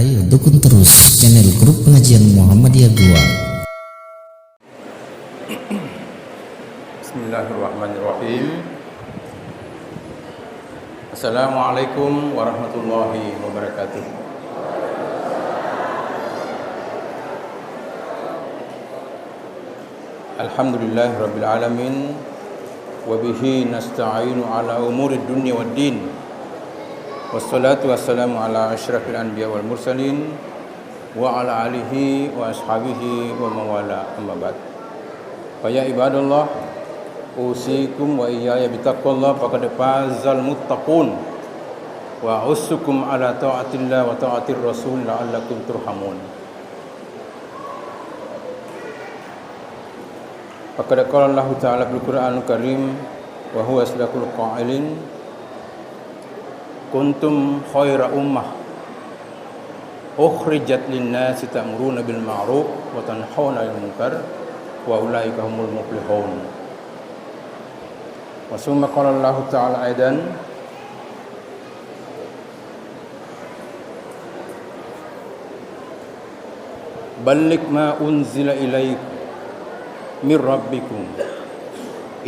Ayo dukung terus channel Grup Pengajian Muhammadiyah 2. Bismillahirrahmanirrahim. Assalamualaikum warahmatullahi wabarakatuh. Alhamdulillahirabbil alamin wa bihi nasta'inu ala umuri dunya waddin. Wassalatu wassalamu ala asyrafil anbiya wal mursalin wa ala alihi wa ashabihi wa mawala, amma ba'd. Fa ya ibadallah, usikum wa iyaya bitaqwallah faqad fazal muttaqun wa ussukum ala ta'atillah wa ta'atir rasul la'allakum turhamun. Faqad qala Allah ta'ala fil Qur'anil Karim wa huwa asdaqul qailin kuntum khaira ummah ukhrijat lin-nasi ta'muruna bil ma'ruf wa tanhauna 'anil munkar wa ulaika humul muflihun. Wa summa qala Allah ta'ala aidan balligh ma unzila ilaik mir rabbikum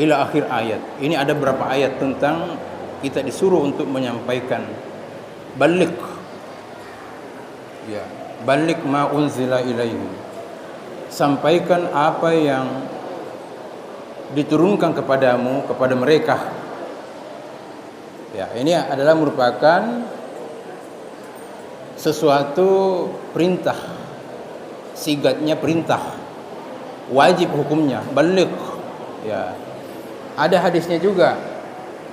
ila akhir ayat. Ini ada beberapa ayat tentang kita disuruh untuk menyampaikan balik, ya, balik ma unzila ilaihim, sampaikan apa yang diturunkan kepadamu, kepada mereka. Ya, ini adalah merupakan sesuatu perintah, sigatnya perintah, wajib hukumnya balik. Ya, ada hadisnya juga,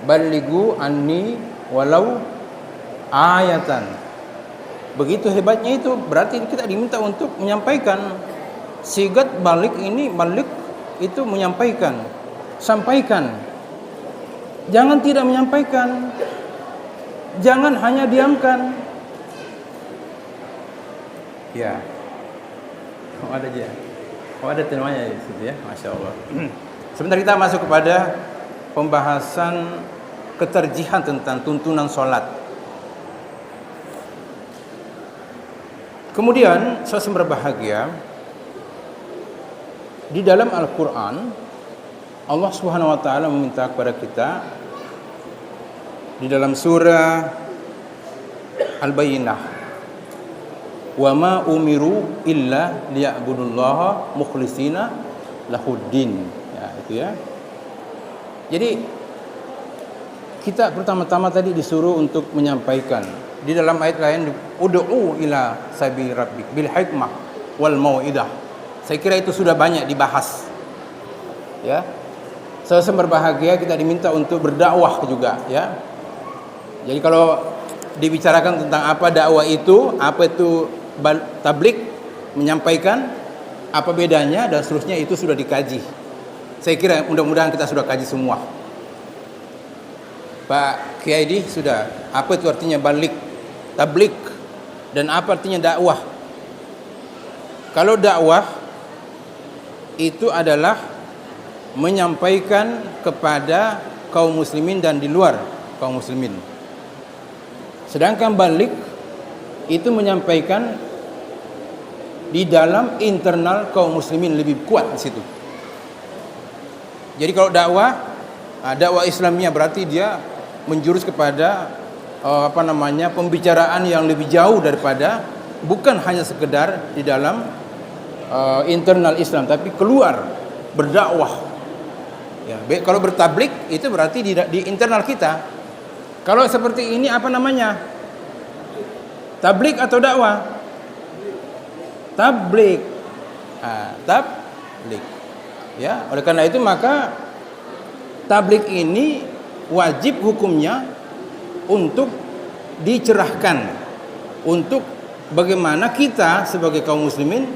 balighu anni walau ayatan. Begitu hebatnya itu, berarti kita diminta untuk menyampaikan. Sigat balik ini, balik itu menyampaikan, sampaikan. Jangan tidak menyampaikan, jangan hanya diamkan. Ya, ada aja. Ada temanya di situ ya, masya Allah. Sebentar kita masuk kepada pembahasan keterjihan tentang tuntunan sholat. Kemudian saudara berbahagia, di dalam Al-Quran Allah Subhanahu wa ta'ala meminta kepada kita di dalam surah Al-Bayyinah, wa ma umiru illa liya'budullaha mukhlishina lahuddin. Ya, itu ya. Jadi kita pertama-tama tadi disuruh untuk menyampaikan. Di dalam ayat lain, ud'u ila sabil rabbik bil hikmah wal mau'idah. Saya kira itu sudah banyak dibahas. Ya. Sesuatu berbahagia, kita diminta untuk berdakwah juga, ya. Jadi kalau dibicarakan tentang apa dakwah itu, apa itu tablik, menyampaikan, apa bedanya dan seterusnya, itu sudah dikaji. Saya kira mudah-mudahan kita sudah kaji semua. Pak Kiai sudah, apa itu artinya balik, tablik, dan apa artinya dakwah. Kalau dakwah itu adalah menyampaikan kepada kaum muslimin dan di luar kaum muslimin. Sedangkan balik itu menyampaikan di dalam internal kaum muslimin, lebih kuat di situ. Jadi kalau dakwah Islamiyah berarti dia menjurus kepada pembicaraan yang lebih jauh daripada, bukan hanya sekedar di dalam internal Islam, tapi keluar berdakwah. Ya, kalau bertablik itu berarti di internal kita. Kalau seperti ini apa namanya? Tablik atau dakwah? Tablik. Tablik. Ya, oleh karena itu maka tablik ini wajib hukumnya untuk dicerahkan, untuk bagaimana kita sebagai kaum muslimin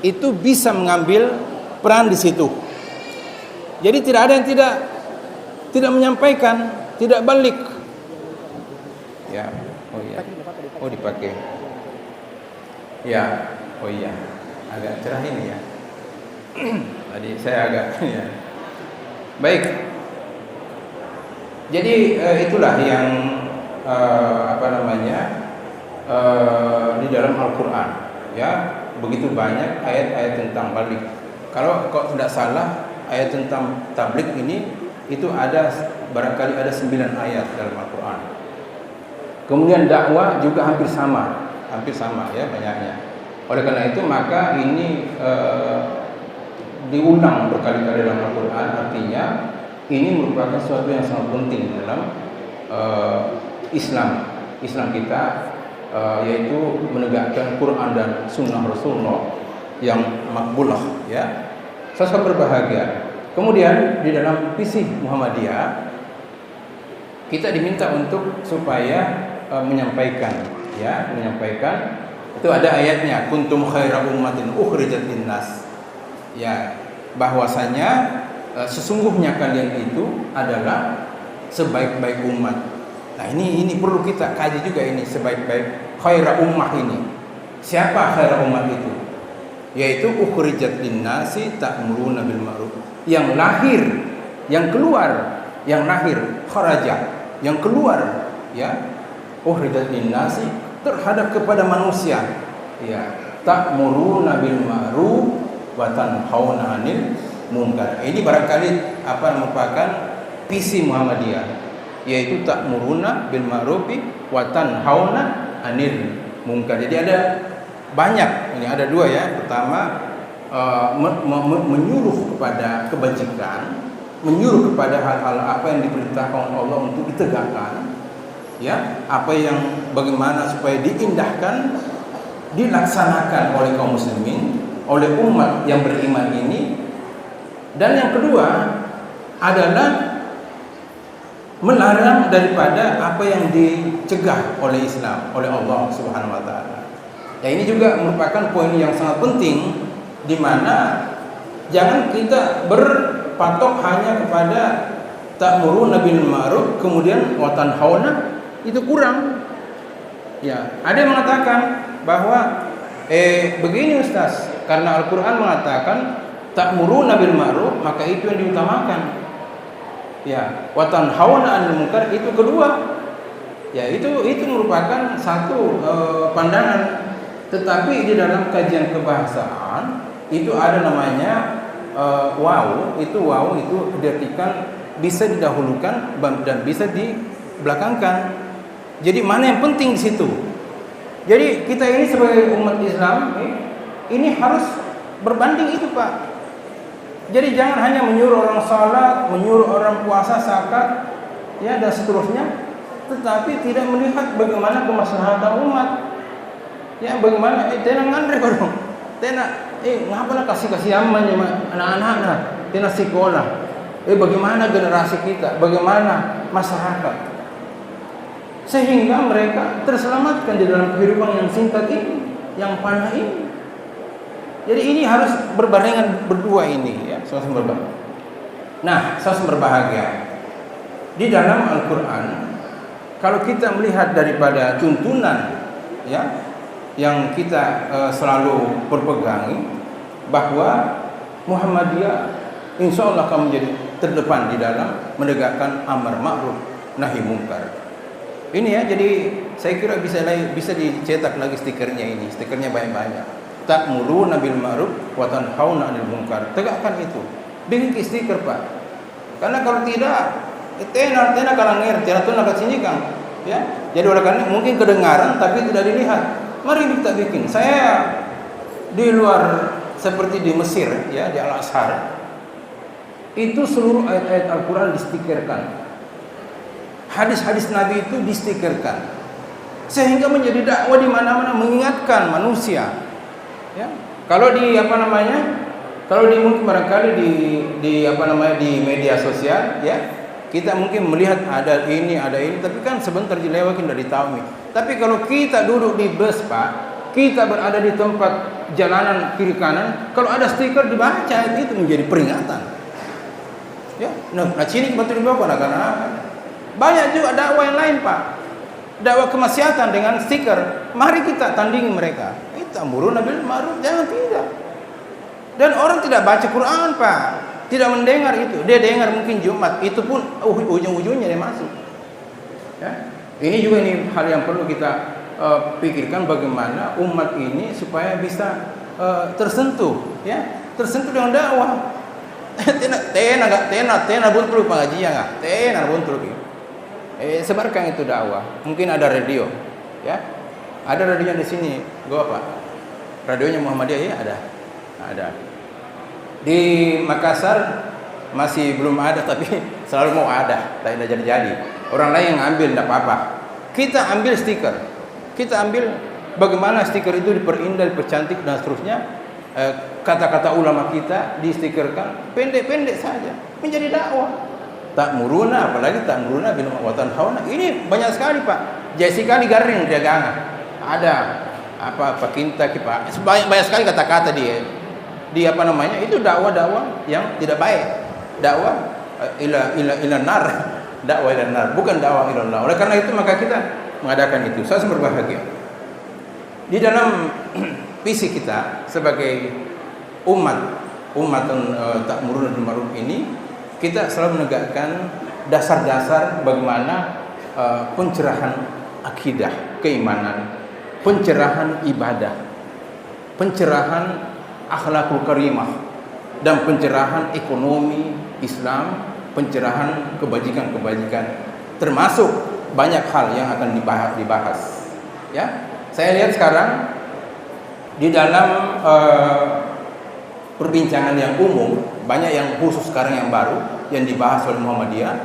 itu bisa mengambil peran di situ. Jadi tidak ada yang tidak menyampaikan, tidak balik. Ya, oh iya. Oh dipakai. Ya, oh iya. Agak cerah ini ya. Tadi saya agak ya. Baik. Jadi itulah yang di dalam Al-Quran, ya, begitu banyak ayat-ayat tentang balik. Kalau tidak salah, ayat tentang tablik ini itu ada barangkali ada 9 ayat dalam Al-Quran. Kemudian dakwah juga hampir sama ya banyaknya. Oleh karena itu maka ini diulang berkali-kali dalam Al-Quran. Artinya ini merupakan sesuatu yang sangat penting dalam Islam kita, yaitu menegakkan Quran dan Sunnah Rasulullah yang makbulah, ya. Saya sangat berbahagia. Kemudian di dalam visi Muhammadiyah kita diminta untuk supaya menyampaikan itu ada ayatnya, kuntum khaira ummatin ukhrijat linnas, ya, bahwasanya sesungguhnya kalian itu adalah sebaik-baik umat. Nah, ini perlu kita kaji juga, ini sebaik-baik khaira ummah ini. Siapa khaira ummah itu? Yaitu ukhrijat linnasi ta'muruna bil ma'ruf. Yang lahir, yang keluar, kharaja, yang keluar, ya. Ukhrijat linnasi terhadap kepada manusia, ya, ta'muruna bil ma'ruf wa tanhauna 'anil munkar. Ini barangkali merupakan visi Muhammadiyah, yaitu ta'muruna bil ma'rufi wa tanhauna 'anil munkar. Jadi ada banyak, ini ada 2 ya. Pertama, menyuruh kepada kebajikan, menyuruh kepada hal-hal apa yang diperintahkan Allah untuk ditegakkan, ya, apa yang bagaimana supaya diindahkan, dilaksanakan oleh kaum muslimin, oleh umat yang beriman ini. Dan yang kedua adalah melarang daripada apa yang dicegah oleh Islam, oleh Allah Subhanahu wa taala. Ya, ini juga merupakan poin yang sangat penting, di mana jangan kita berpatok hanya kepada ta'muruna bil ma'ruf kemudian wa tanhauna, itu kurang. Ya, ada yang mengatakan bahwa begini Ustaz, karena Al-Qur'an mengatakan ta'muruna bil ma'ruf, maka itu yang diutamakan. Ya, wa tanhauna 'anil munkar itu kedua. Ya, itu merupakan satu pandangan. Tetapi di dalam kajian kebahasaan itu ada namanya waw itu diartikan bisa didahulukan dan bisa dibelakangkan. Jadi mana yang penting di situ? Jadi kita ini sebagai umat Islam ini harus berbanding itu, Pak. Jadi jangan hanya menyuruh orang salat, menyuruh orang puasa, zakat, ya, dan seterusnya, tetapi tidak melihat bagaimana kemaslahatan umat. Ya, bagaimana tena ngandre dong. Tena ngapa nak kasih amannya anak-anak nah, tena sekolah. Bagaimana generasi kita, bagaimana masyarakat, sehingga mereka terselamatkan di dalam kehidupan yang singkat ini, yang panah ini. Jadi ini harus berbarengan berdua ini, ya, sama-sama berbahagia. Nah, sama-sama berbahagia. Di dalam Al-Qur'an, kalau kita melihat daripada tuntunan, ya, yang kita selalu berpegangi, bahwa Muhammadiyah insya Allah akan menjadi terdepan di dalam menegakkan amar ma'ruf nahi munkar. Ini ya, jadi saya kira bisa dicetak lagi stikernya ini, stikernya banyak-banyak. Ta'muruna bil ma'ruf wa tanhauna 'anil munkar. Tegakkan itu. Bikin stiker, Pak. Karena kalau tidak, tena kalangir, tena tuh nak sini Kang. Ya. Jadi oleh karena mungkin kedengaran tapi tidak dilihat. Mari kita bikin. Saya di luar seperti di Mesir, ya, di Al-Azhar, itu seluruh ayat-ayat Al-Quran distikerkan, hadis-hadis Nabi itu distikerkan, sehingga menjadi dakwah di mana-mana, mengingatkan manusia. Ya, kalau kalau mungkin barangkali di media sosial, ya, kita mungkin melihat ada ini, tapi kan sebentar dilewatin dari tahu. Tapi kalau kita duduk di bus, Pak, kita berada di tempat jalanan kiri kanan, kalau ada stiker dibaca itu menjadi peringatan. Ya, nah sini betul dibawa karena banyak juga dakwah yang lain, Pak. Dakwah kemaksiatan dengan stiker. Mari kita tandingi mereka. Itu amrun bil ma'ruf, jangan tidak. Dan orang tidak baca Quran, Pak. Tidak mendengar itu. Dia dengar mungkin Jumat, itu pun ujung-ujungnya dia masuk. Ya. Ini juga hal yang perlu kita pikirkan bagaimana umat ini supaya bisa tersentuh, ya, tersentuh dengan dakwah. Tena buntul pengajian nggak? Tena buntul. Sebarkan itu dakwah. Mungkin ada radio, ya, ada radionya di sini. Gua apa? Radionya Muhammadiyah, ya, ada. Di Makassar masih belum ada, tapi selalu mau ada. Tidak jadi. Orang lain yang ambil, tidak apa-apa. Kita ambil stiker. Kita ambil bagaimana stiker itu diperindah, dipercantik dan seterusnya. Kata-kata ulama kita distikerkan pendek-pendek saja, menjadi dakwah. Tak muruna, apalagi tak muruna bin watan hawana. Ini banyak sekali, Pak. Jessica di garing dia ganga. Ada apa pakinta kita. Banyak sekali kata-kata dia. Di apa namanya? Itu dakwah-dakwah yang tidak baik. Dakwah ila nar. Dakwah ila nar, bukan dakwah ila Allah. Oleh karena itu maka kita mengadakan itu. Saya berbahagia. Di dalam visi kita sebagai umatun ta'muruna bil ma'ruf ini, kita selalu menegakkan dasar-dasar bagaimana pencerahan akidah, keimanan, pencerahan ibadah, pencerahan akhlakul karimah, dan pencerahan ekonomi Islam, pencerahan kebajikan-kebajikan, termasuk banyak hal yang akan dibahas. Ya, saya lihat sekarang di dalam perbincangan yang umum, banyak yang khusus sekarang yang baru yang dibahas oleh Muhammadiyah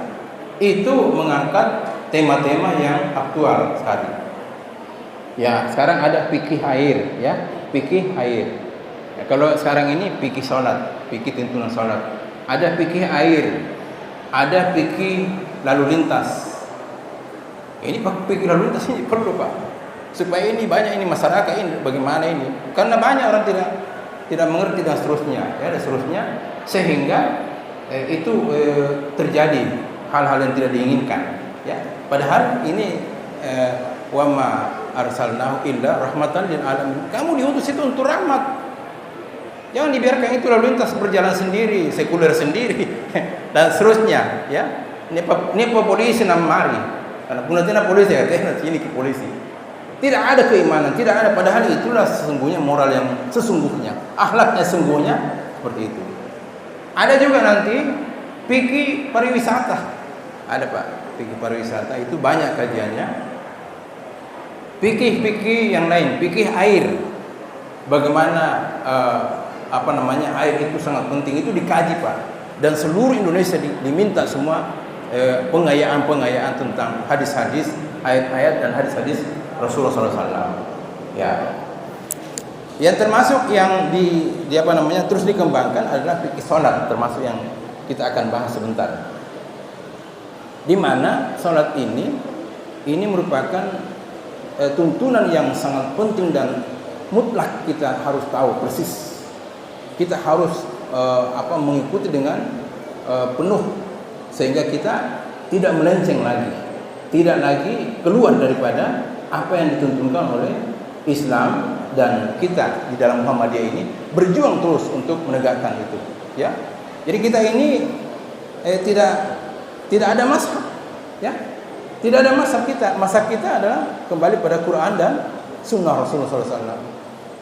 itu mengangkat tema-tema yang aktual sekali. Ya, sekarang ada fikih air, ya, fikih air. Ya, kalau sekarang ini fikih salat, fikih tuntunan salat. Ada fikih air, ada fikih lalu lintas. Ini fikih lalu lintas ini perlu, Pak, supaya ini banyak ini masyarakat ini bagaimana ini, karena banyak orang tidak mengerti dan seterusnya, ya, dan seterusnya, sehingga itu terjadi hal-hal yang tidak diinginkan, ya. Padahal ini wa ma arsalnahu illa rahmatan lil alamin. Kamu diutus itu untuk rahmat. Jangan dibiarkan itu lalu lintas berjalan sendiri, sekuler sendiri dan seterusnya, ya. Ini polisi nam mari. Karena punatena polisi ya, sini ke polisi. Tidak ada keimanan, tidak ada, padahal itulah sesungguhnya moral yang sesungguhnya, akhlaknya sesungguhnya seperti itu. Ada juga nanti fikih pariwisata. Ada, Pak, fikih pariwisata itu banyak kajiannya. Fikih yang lain, fikih air. Bagaimana air itu sangat penting, itu dikaji, Pak. Dan seluruh Indonesia diminta semua pengayaan tentang hadis-hadis, ayat-ayat dan hadis-hadis Rasulullah SAW. Ya. Yang termasuk yang terus dikembangkan adalah fikih salat, termasuk yang kita akan bahas sebentar. Di mana salat ini merupakan tuntunan yang sangat penting dan mutlak, kita harus tahu persis. Kita harus mengikuti dengan penuh, sehingga kita tidak melenceng lagi, tidak lagi keluar daripada apa yang dituntunkan oleh Islam, dan kita di dalam Muhammadiyah ini berjuang terus untuk menegakkan itu, ya. Jadi kita ini tidak ada mazhab, ya. Tidak ada mazhab kita. Mazhab kita adalah kembali pada Quran dan Sunnah Rasulullah SAW.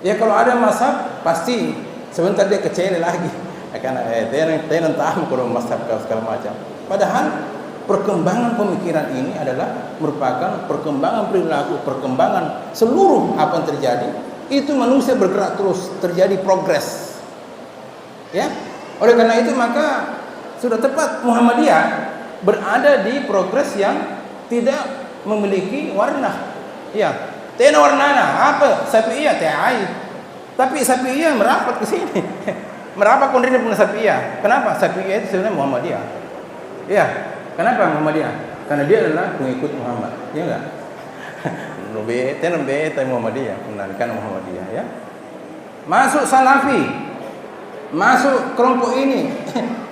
Ya, kalau ada mazhab pasti sebentar dia kecil lagi. Karena dia tahu kalau mazhab segala macam. Padahal perkembangan pemikiran ini adalah merupakan perkembangan perilaku, perkembangan seluruh apa yang terjadi. Itu manusia bergerak terus, terjadi progres. Ya. Oleh karena itu maka sudah tepat Muhammadiyah berada di progres yang tidak memiliki warna. Ya. Tena warnana apa? Sapi'iyah ta'ai. Tapi Sapi'iyah merapat ke sini. Merapat kondisi pun Sapi'iyah. Kenapa? Sapi'iyah itu sebenarnya Muhammadiyah. Ya. Kenapa Muhammadiyah? Karena dia adalah pengikut Muhammad. Ya enggak? Lebih Muhammadiyah, menarikan Muhammadiyah, ya. Masuk Salafi, masuk kelompok ini,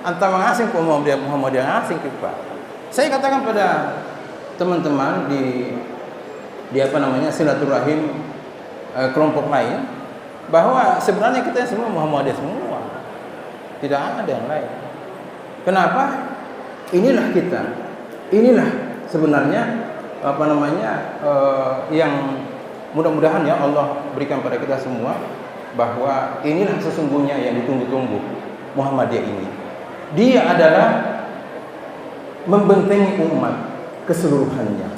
antara mengasing Muhammadiyah asing, Pak. Saya katakan pada teman-teman di silaturahim kelompok lain, bahwa sebenarnya kita semua Muhammadiyah semua, tidak ada yang lain. Kenapa? Inilah kita, inilah sebenarnya yang Mudah-mudahan ya Allah berikan pada kita semua bahwa inilah sesungguhnya yang ditunggu-tunggu Muhammadiyah ini. Dia adalah membentengi umat keseluruhannya.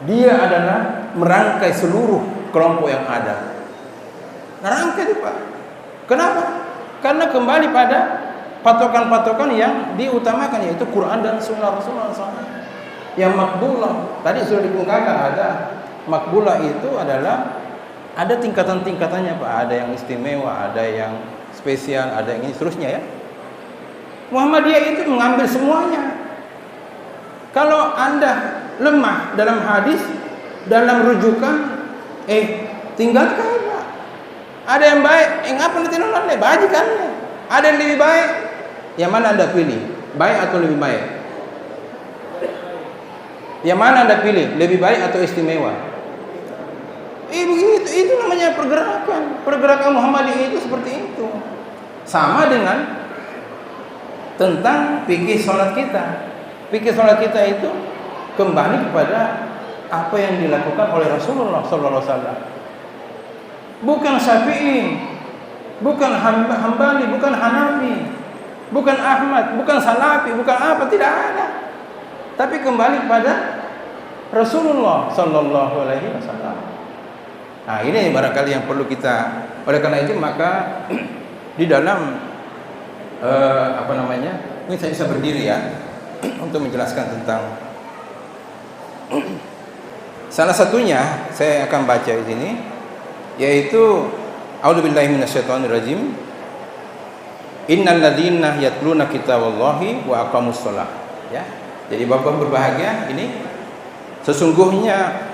Dia adalah merangkai seluruh kelompok yang ada. Merangkai itu Pak. Kenapa? Karena kembali pada patokan-patokan yang diutamakan, yaitu Quran dan Sunnah Rasulullah SAW. Yang makbulah tadi sudah dikemukakan, ada makbulah itu adalah ada tingkatan-tingkatannya Pak. Ada yang istimewa, ada yang spesial, ada yang ini seterusnya ya. Muhammadiyah itu mengambil semuanya. Kalau Anda lemah dalam hadis, dalam rujukan, tinggalkan Pak. Ada yang baik, ngapa nanti nolak deh, bajikan. Ada yang lebih baik, yang mana Anda pilih? Baik atau lebih baik? Yang mana Anda pilih? Lebih baik atau istimewa? Begitu, itu namanya pergerakan. Pergerakan Muhammadiyah itu seperti itu. Sama dengan tentang fikih sholat kita. Fikih sholat kita itu kembali kepada apa yang dilakukan oleh Rasulullah SAW. Bukan Syafi'i, bukan Hambali, bukan Hanafi, bukan Ahmad, bukan Salafi, bukan apa, tidak ada. Tapi kembali pada Rasulullah SAW. Nah, ini barangkali yang perlu kita. Oleh karena itu maka di dalam ini saya bisa berdiri ya untuk menjelaskan tentang salah satunya saya akan baca di sini, yaitu A'udzubillahi minasyaitonirrajim. Innal ladzina yatluna kitaballahi wa aqamus shalah. Ya. Jadi Bapak berbahagia, ini sesungguhnya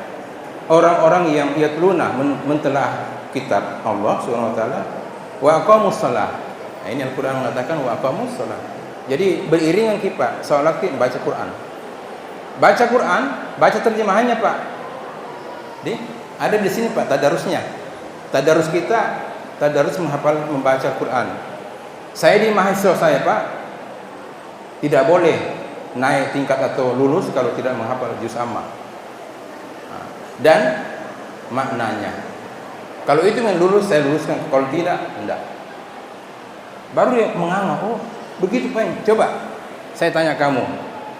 orang-orang yang yatluna mentelaah kitab Allah Subhanahu wa taala wa aqamus shalah. Nah, ini Al-Quran mengatakan wa aqamus shalah. Jadi beriringan kita salat baca Quran. Baca Quran, baca terjemahannya Pak. Ada di sini Pak tadarusnya. Tadarus kita, tadarus menghafal membaca Quran. Saya di mahasiswa saya Pak, tidak boleh naik tingkat atau lulus kalau tidak menghafal juz amma. Dan maknanya. Kalau itu yang lulus saya luluskan, kalau tidak, enggak. Baru dia menganga, begitu Pak. Coba saya tanya kamu,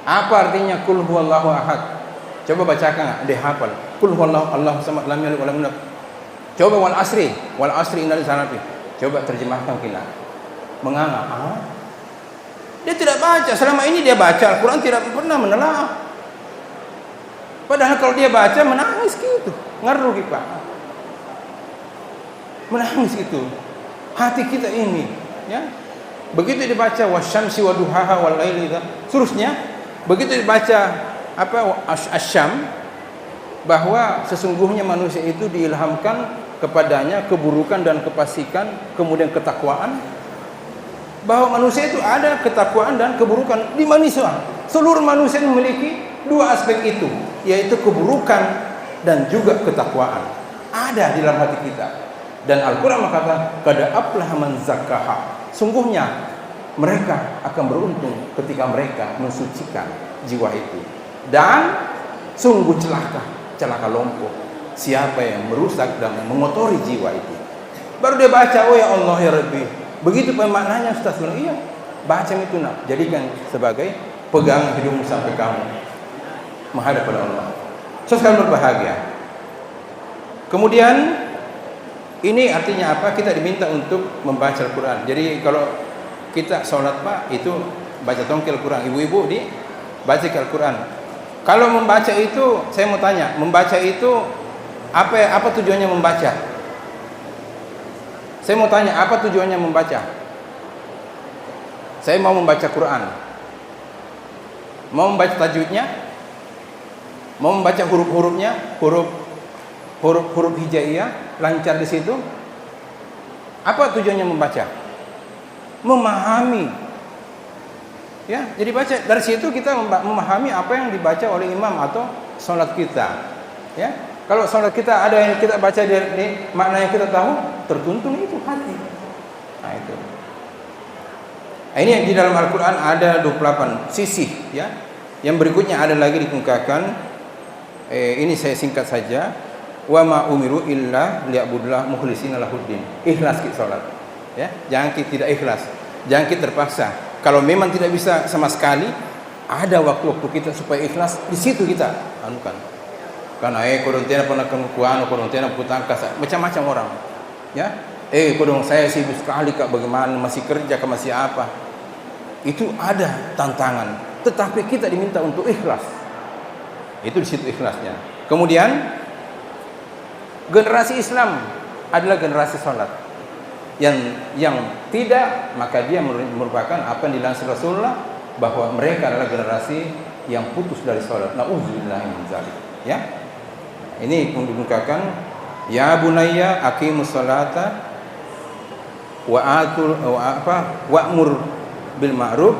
apa artinya kul huwallahu ahad? Coba bacakan, dia hafal. Kul huwallahu Allahu samad lam yalid wa lam yulad. Coba wal asri innal insana lafi. Coba terjemahkan kita. Menganga, dia tidak baca. Selama ini dia baca Al-Quran, tidak pernah menelaah. Padahal kalau dia baca menangis gitu, ngaruh Pak. Menangis gitu. Hati kita ini, ya. Begitu dibaca wasyamsi waduhaha wal laili, seterusnya begitu dibaca asyam, bahwa sesungguhnya manusia itu diilhamkan kepadanya keburukan dan kefasikan, kemudian ketakwaan, bahwa manusia itu ada ketakwaan dan keburukan di manusia. Seluruh manusia memiliki dua aspek itu, yaitu keburukan dan juga ketakwaan, ada di dalam hati kita. Dan Al-Quran mengatakan qad aflaha man zakkaha. Sungguhnya mereka akan beruntung ketika mereka mensucikan jiwa itu. Dan sungguh celaka lompok siapa yang merusak dan mengotori jiwa itu. Baru dia baca, oh ya Allah ya Rabbi. Begitu pemaknanya Ustaz. Iya, baca itu nak, jadikan sebagai pegangan hidupmu sampai kamu menghadap pada Allah. Sekalian berbahagia. Kemudian ini artinya apa? Kita diminta untuk membaca Al-Quran. Jadi kalau kita sholat Pak, itu baca tongkel Al-Quran. Ibu-ibu baca Al-Quran. Kalau membaca itu, saya mau tanya, membaca itu apa tujuannya membaca? Saya mau tanya, apa tujuannya membaca? Saya mau membaca Quran. Mau membaca tajwidnya? Mau membaca huruf-hurufnya? Huruf hijaiyah lancar di situ. Apa tujuannya membaca? Memahami. Ya, jadi baca dari situ kita memahami apa yang dibaca oleh imam atau salat kita. Ya, kalau salat kita ada yang kita baca di makna yang kita tahu, tertuntun itu hati. Nah itu. Nah, ini yang di dalam Al-Quran ada 28 sisi. Ya, yang berikutnya ada lagi dikemukakan. Ini saya singkat saja. Wa ma umiru illa liya'budullah mukhlishina lahuddin. Ikhlas kita salat. Ya, jangan kita tidak ikhlas. Jangan kita terpaksa. Kalau memang tidak bisa sama sekali, ada waktu-waktu kita supaya ikhlas, di situ kita anukan. Karena korontiana pernah kuano, korontiana putangkas, macam-macam orang. Ya. Kodong saya sibuk sekali Kak, bagaimana masih kerja ke masih apa? Itu ada tantangan, tetapi kita diminta untuk ikhlas. Itu di situ ikhlasnya. Kemudian generasi Islam adalah generasi salat. Yang tidak, maka dia merupakan apa yang dilansir Rasulullah bahwa mereka adalah generasi yang putus dari salat. Nauzubillahi min dzalik. Ya. Ini menunjukkan ya bunayya aqimus salata wa'mur bil ma'ruf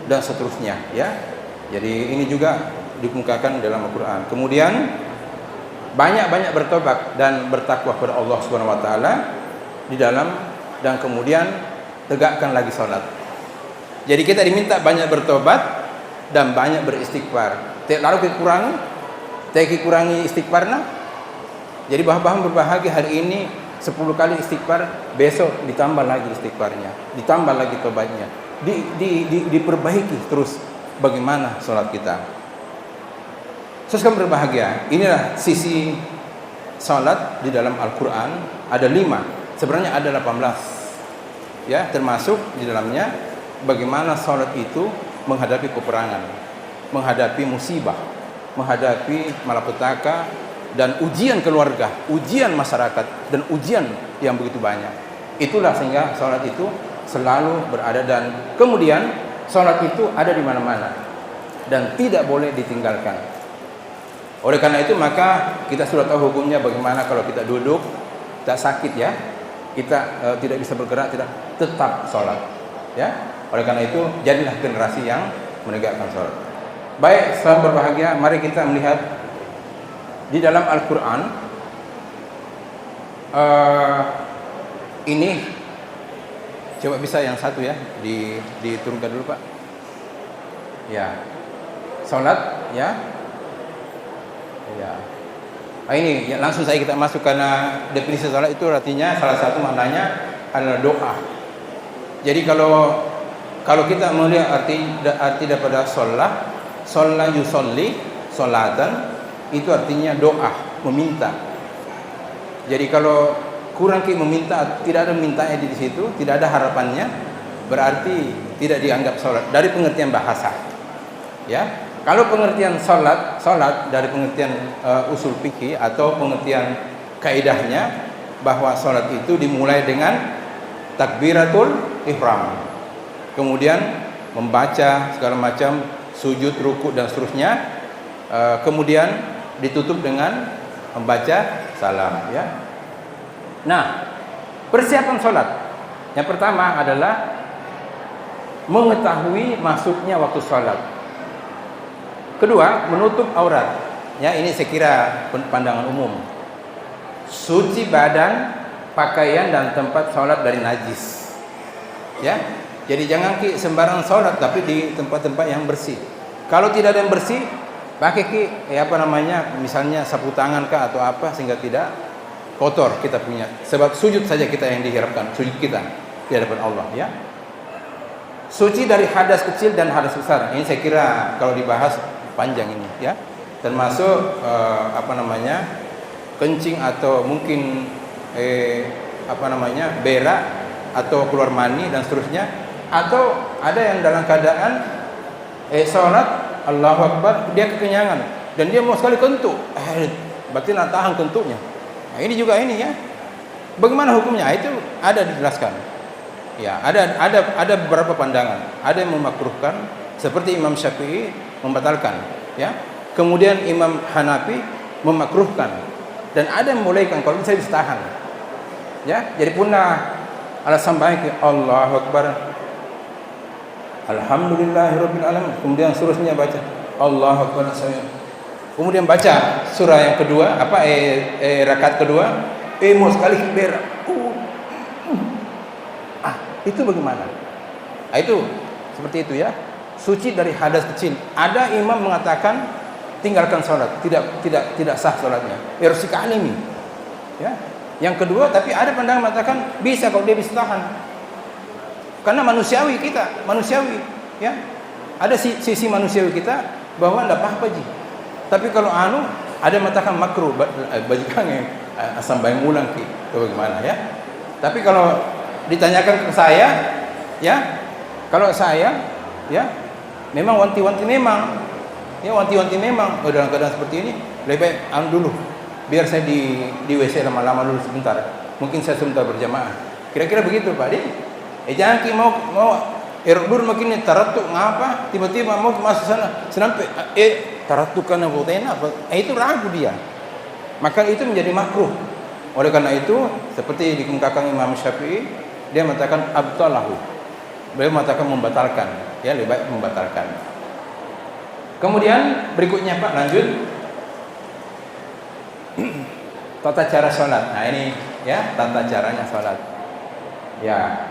dan seterusnya, ya. Jadi ini juga dikemukakan dalam Al-Qur'an. Kemudian banyak-banyak bertobat dan bertakwa kepada Allah Subhanahu wa taala di dalam, dan kemudian tegakkan lagi salat. Jadi kita diminta banyak bertobat dan banyak beristighfar. Lalu kurangi istighfarna. Jadi bahan berbahagia hari ini 10 kali istighfar, besok ditambah lagi istighfarnya, ditambah lagi tobatnya, diperbaiki terus bagaimana sholat kita. Terus kan berbahagia. Inilah sisi sholat di dalam Al-Quran. Ada 5, sebenarnya ada 18, ya, termasuk di dalamnya bagaimana sholat itu menghadapi peperangan, menghadapi musibah, menghadapi malapetaka, dan ujian keluarga, ujian masyarakat, dan ujian yang begitu banyak. Itulah sehingga sholat itu selalu berada, dan kemudian sholat itu ada di mana-mana dan tidak boleh ditinggalkan. Oleh karena itu maka kita sudah tahu hukumnya bagaimana kalau kita duduk, tak sakit ya, kita tidak bisa bergerak, tidak, tetap sholat. Ya, oleh karena itu jadilah generasi yang menegakkan sholat. Baik, sahabat berbahagia, mari kita melihat di dalam Al-Quran ini, coba bisa yang satu ya, diturunkan dulu Pak. Ya, salat ya, ya. Ini ya, langsung saya kita masuk, karena definisi salat itu artinya salah satu maknanya adalah doa. Jadi kalau kita melihat arti daripada sholat yusolli, sholatan, itu artinya doa, meminta. Jadi kalau kurang meminta, tidak ada mintanya di situ, tidak ada harapannya, berarti tidak dianggap sholat dari pengertian bahasa. Ya, kalau pengertian sholat dari pengertian usul fikih atau pengertian kaidahnya, bahwa sholat itu dimulai dengan takbiratul ihram, kemudian membaca segala macam sujud, ruku dan seterusnya, kemudian ditutup dengan membaca salam, ya. Nah, persiapan sholat yang pertama adalah mengetahui masuknya waktu sholat. Kedua, menutup aurat. Ya, ini saya kira pandangan umum. Suci badan, pakaian dan tempat sholat dari najis. Ya, jadi jangan sembarang sholat tapi di tempat-tempat yang bersih. Kalau tidak ada yang bersih, pakai misalnya sapu tangan kah atau apa, sehingga tidak kotor kita punya. Sebab sujud saja kita yang diharapkan, sujud kita di hadapan Allah, ya. Suci dari hadas kecil dan hadas besar. Ini saya kira kalau dibahas panjang ini, ya. Termasuk kencing atau mungkin berak atau keluar mani dan seterusnya, atau ada yang dalam keadaan sholat Allahu Akbar, dia kekenyangan dan dia mau sekali kentut, berarti nak tahan kentutnya. Nah, ini juga ini ya. Bagaimana hukumnya? Itu ada dijelaskan. Ya, ada beberapa pandangan. Ada yang memakruhkan, seperti Imam Syafi'i membatalkan, ya. Kemudian Imam Hanafi memakruhkan, dan ada yang membolehkan kalau bisa ditahan. Ya, jadi punah alasan baik Allahu Akbar, Alhamdulillahirabbil alamin. Kemudian seterusnya baca Allahu Akbar, kemudian baca surah yang kedua, rakaat kedua, mau sekali berak. Itu bagaimana? Itu seperti itu ya. Suci dari hadas kecil. Ada imam mengatakan tinggalkan sholat, tidak sah sholatnya. Harus dikalimi. Ya. Yang kedua, tapi ada pandangan mengatakan bisa kalau dia bisa tahan. Karena manusiawi kita, manusiawi, ya. Ada sisi manusiawi kita bahwa tidak apa-apa ji. Tapi kalau ada mengatakan makruh, bajikan yang asam bayang ulang ki, atau bagaimana ya. Tapi kalau ditanyakan ke saya, ya, kalau saya, ya, memang wanti-wanti memang. Ya wanti-wanti memang dalam keadaan seperti ini lebih baik dulu biar saya di WC lama-lama dulu sebentar, mungkin saya sebentar berjamaah, kira-kira begitu Pak Di. Jangan ki mau erok dulu makin taratuk ngapa tiba-tiba mau masuk sana sampai taratuk karena botena itu ragu dia, maka itu menjadi makruh. Oleh karena itu seperti dikemukakan Imam Syafi'i, dia mengatakan abtalahu, beliau mengatakan membatalkan, ya lebih baik membatalkan. Kemudian berikutnya Pak, lanjut tata cara sholat. Nah ini ya tata caranya sholat. Ya,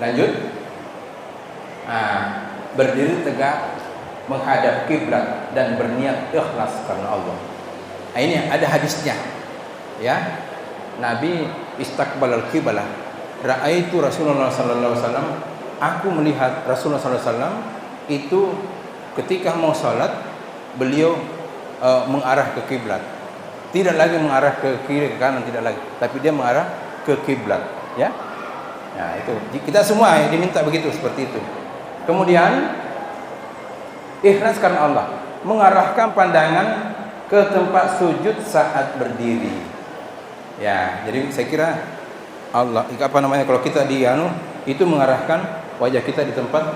lanjut. Nah, berdiri tegak menghadap kiblat dan berniat ikhlas karena Allah. Nah, ini ada hadisnya. Ya, Nabi istaqbalal qiblah. Ra'aitu Rasulullah sallallahu alaihi wasallam. Aku melihat Rasulullah SAW itu ketika mau sholat beliau mengarah ke kiblat, tidak lagi mengarah ke kiri ke kanan, tidak lagi, tapi dia mengarah ke kiblat, ya. Nah itu kita semua diminta begitu, seperti itu. Kemudian ikhlas karena Allah, mengarahkan pandangan ke tempat sujud saat berdiri. Ya, jadi saya kira Allah, kalau kita itu mengarahkan wajah kita di tempat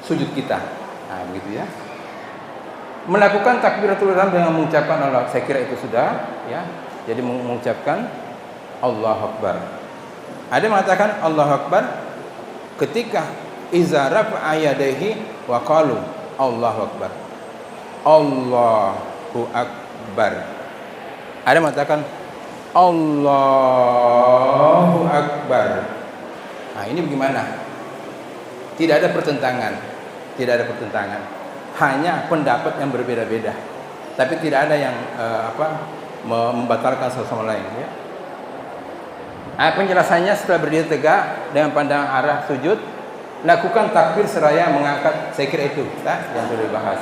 sujud kita. Nah, begitu ya. Melakukan takbiratul ihram dengan mengucapkan Allah. Saya kira itu sudah, ya. Jadi mengucapkan Allahu Akbar. Ada mengatakan Allahu Akbar ketika iza rafa'a yadayhi wa qalu Allahu Akbar. Allahu Akbar. Ada mengatakan Allahu Akbar. Nah ini bagaimana? Tidak ada pertentangan, hanya pendapat yang berbeda-beda, tapi tidak ada yang membatalkan satu sama lain. Ya. Nah, penjelasannya setelah berdiri tegak dengan pandangan arah sujud, lakukan takbir seraya mengangkat. Saya kira itu, yang sudah dibahas.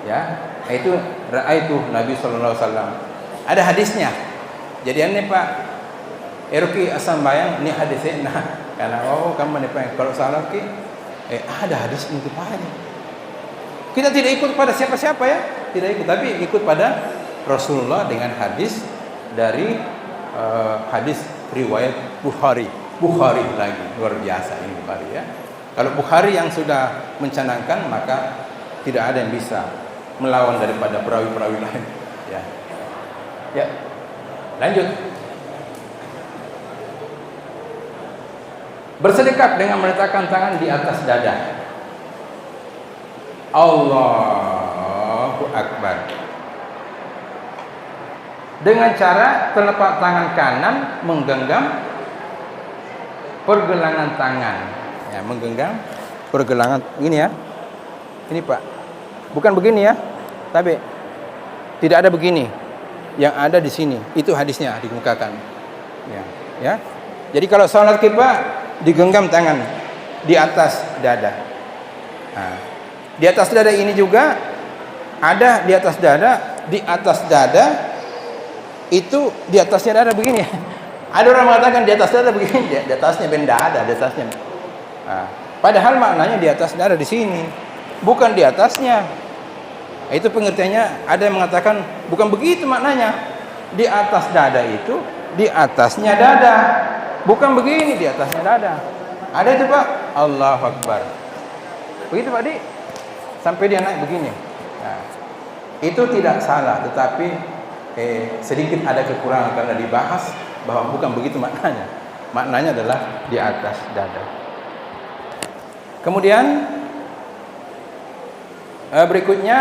Ya, itu ra'aitu Nabi Sallallahu Alaihi Wasallam. Ada hadisnya. Jadi ini Pak Eroki asam bayang ini hadisnya. Nah, karena kamu nih kalau salah ki ada hadis itu Pak. Kita tidak ikut pada siapa-siapa ya, tidak ikut, tapi ikut pada Rasulullah dengan hadis dari hadis riwayat Bukhari lagi, luar biasa ini Bukhari ya. Kalau Bukhari yang sudah mencanangkan, maka tidak ada yang bisa melawan daripada perawi-perawi lain ya. Ya, lanjut. Bersedekap dengan meletakkan tangan di atas dada. Allahu Akbar. Dengan cara telapak tangan kanan menggenggam pergelangan tangan. Ya, menggenggam pergelangan ini ya. Ini Pak. Bukan begini ya. Tapi tidak ada begini. Yang ada di sini. Itu hadisnya dikemukakan. Ya, ya. Jadi kalau salat kita digenggam tangan di atas dada. Nah, di atas dada ini juga ada di atas dada, itu di atasnya dada begini. Ada orang mengatakan di atas dada begini, di atasnya benda ada, di atasnya. Nah, padahal maknanya di atas dada di sini, bukan di atasnya. Itu pengertiannya. Ada yang mengatakan bukan begitu maknanya. Di atas dada itu di atasnya dada. Bukan begini di atasnya dada. Ada itu Pak. Allahu Akbar. Begitu Pak Di. Sampai dia naik begini. Nah, itu tidak salah, tetapi sedikit ada kekurangan karena dibahas bahwa bukan begitu maknanya. Maknanya adalah di atas dada. Kemudian berikutnya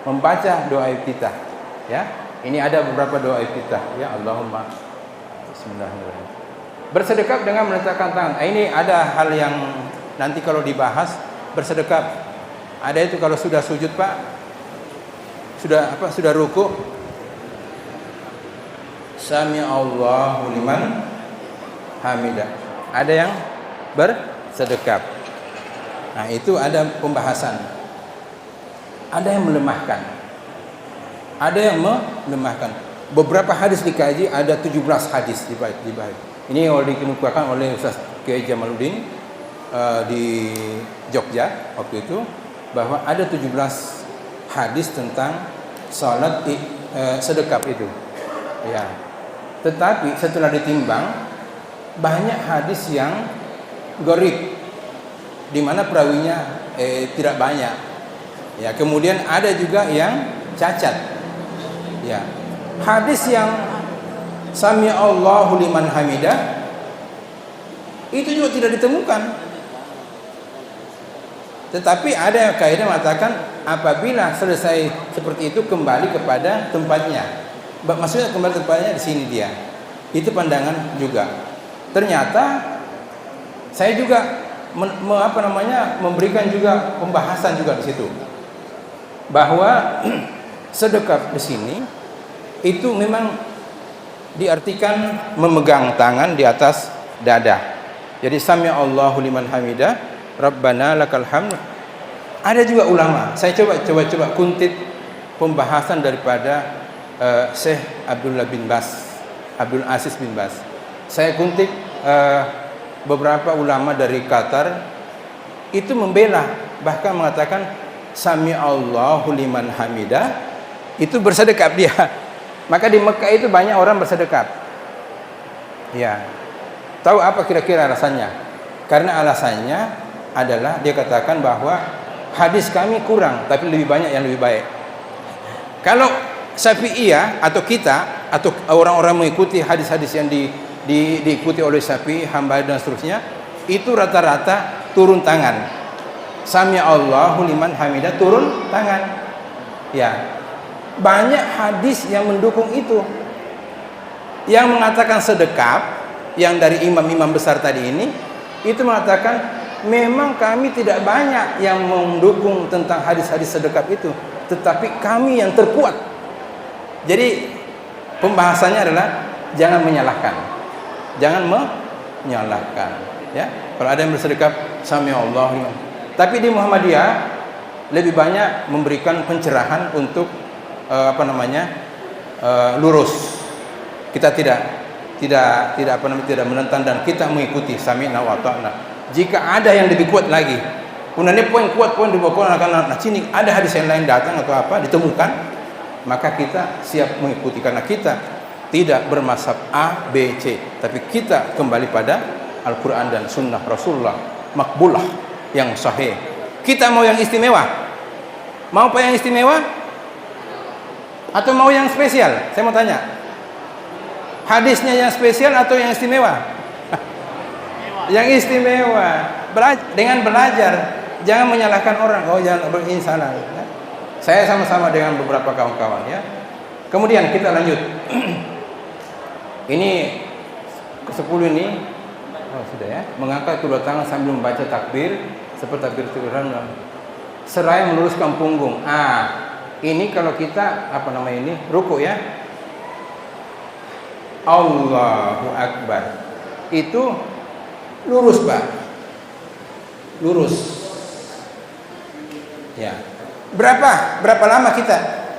membaca doa iftitah. Ya, ini ada beberapa doa iftitah. Ya, Allahumma Bismillahirrahmanirrahim. Bersedekap dengan meletakkan tangan. Ini ada hal yang nanti kalau dibahas bersedekap Ada itu kalau sudah sujud Pak, sudah ruku, Sami Allahu liman hamidah. Ada yang bersedekap. Nah, itu ada pembahasan. Ada yang melemahkan. Ada yang melemahkan. Beberapa hadis dikaji, ada 17 hadis dibahas. Ini yang dikemukakan oleh Ustaz Kiai Jamaluddin di Jogja waktu itu, bahwa ada 17 hadis tentang salat sedekap itu. Ya. Tetapi setelah ditimbang, banyak hadis yang gharib, di mana perawinya tidak banyak. Ya, kemudian ada juga yang cacat. Ya. Hadis yang Sami Allahu liman hamidah itu juga tidak ditemukan. Tetapi ada kaidah mengatakan apabila selesai seperti itu kembali kepada tempatnya. Maksudnya kembali tempatnya di sini dia. Itu pandangan juga. Ternyata saya juga memberikan juga pembahasan juga di situ. Bahwa sedekap di sini itu memang diartikan memegang tangan di atas dada. Jadi Sami Allahu liman hamidah, Rabbana lakal hamd. Ada juga ulama, saya coba kuntit pembahasan daripada Syekh Abdul Aziz bin Baz. Saya kuntit beberapa ulama dari Qatar itu membela, bahkan mengatakan Sami Allahu liman hamidah itu bersedekap dia. Maka di Mekah itu banyak orang bersedekap. Ya. Tahu apa kira-kira alasannya? Karena alasannya adalah dia katakan bahwa hadis kami kurang, tapi lebih banyak yang lebih baik. Kalau Syafi'iyah atau kita atau orang-orang mengikuti hadis-hadis yang diikuti oleh Syafi'i, Hambali dan seterusnya, itu rata-rata turun tangan. Sami Allahu liman hamidah, turun tangan. Ya. Banyak hadis yang mendukung itu, yang mengatakan sedekap, yang dari imam-imam besar tadi ini, itu mengatakan memang kami tidak banyak yang mendukung tentang hadis-hadis sedekap itu, tetapi kami yang terkuat. Jadi pembahasannya adalah jangan menyalahkan, ya. Kalau ada yang bersedekap, Sami Allah. Tapi di Muhammadiyah lebih banyak memberikan pencerahan untuk lurus. Kita tidak menentang dan kita mengikuti sami'na wa ta'na. Jika ada yang lebih kuat lagi, kemudian poin di bawah karena sini ada hadis yang lain datang atau apa ditemukan, maka kita siap mengikuti, karena kita tidak bermazhab A, B, C, tapi kita kembali pada Al-Qur'an dan Sunnah Rasulullah makbulah yang sahih. Kita mau yang istimewa? Mau apa yang istimewa? Atau mau yang spesial? Saya mau tanya. Hadisnya yang spesial atau yang istimewa? Yang istimewa. Dengan belajar, jangan menyalahkan orang. Oh, jangan ini salah. Ya. Saya sama-sama dengan beberapa kawan-kawan, ya. Kemudian kita lanjut. Ini ke-10 ini. Oh, sudah ya. Mengangkat kedua tangan sambil membaca takbir seperti takbir Tuhan. Seraya meluruskan punggung. Ini kalau kita ruku ya. Allahu Akbar. Itu lurus, Pak. Lurus. Ya. Berapa lama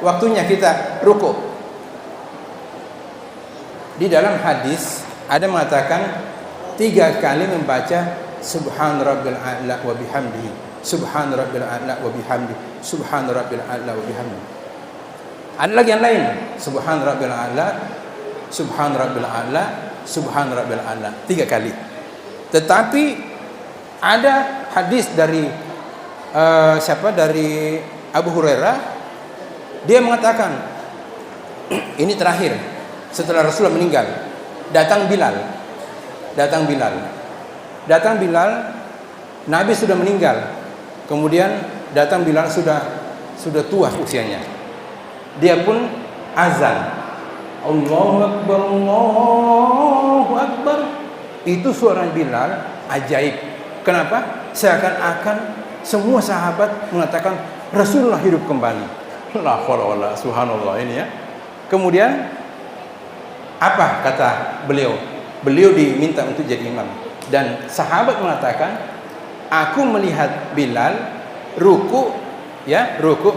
waktunya kita ruku? Di dalam hadis ada mengatakan 3 kali membaca Subhan Rabbil A'la wa bihamdihi. Subhan Rabbil A'la wa bihamdihi. Subhan Rabbil A'la wa bihamdihi. Ada lagi yang lain. Subhan Rabbil A'la, Subhan Rabbil A'la, Subhan Rabbil A'la. 3 kali. Tetapi ada hadis dari dari Abu Hurairah, dia mengatakan ini terakhir setelah Rasulullah meninggal, datang Bilal, Nabi sudah meninggal, kemudian datang Bilal sudah tua usianya, dia pun azan, Allahu Akbar, Allahu Akbar. Itu suara Bilal ajaib. Kenapa? Seakan-akan semua sahabat mengatakan Rasulullah hidup kembali. La haula wala subhanallah ini ya. Kemudian apa kata beliau? Beliau diminta untuk jadi imam dan sahabat mengatakan, aku melihat Bilal ruku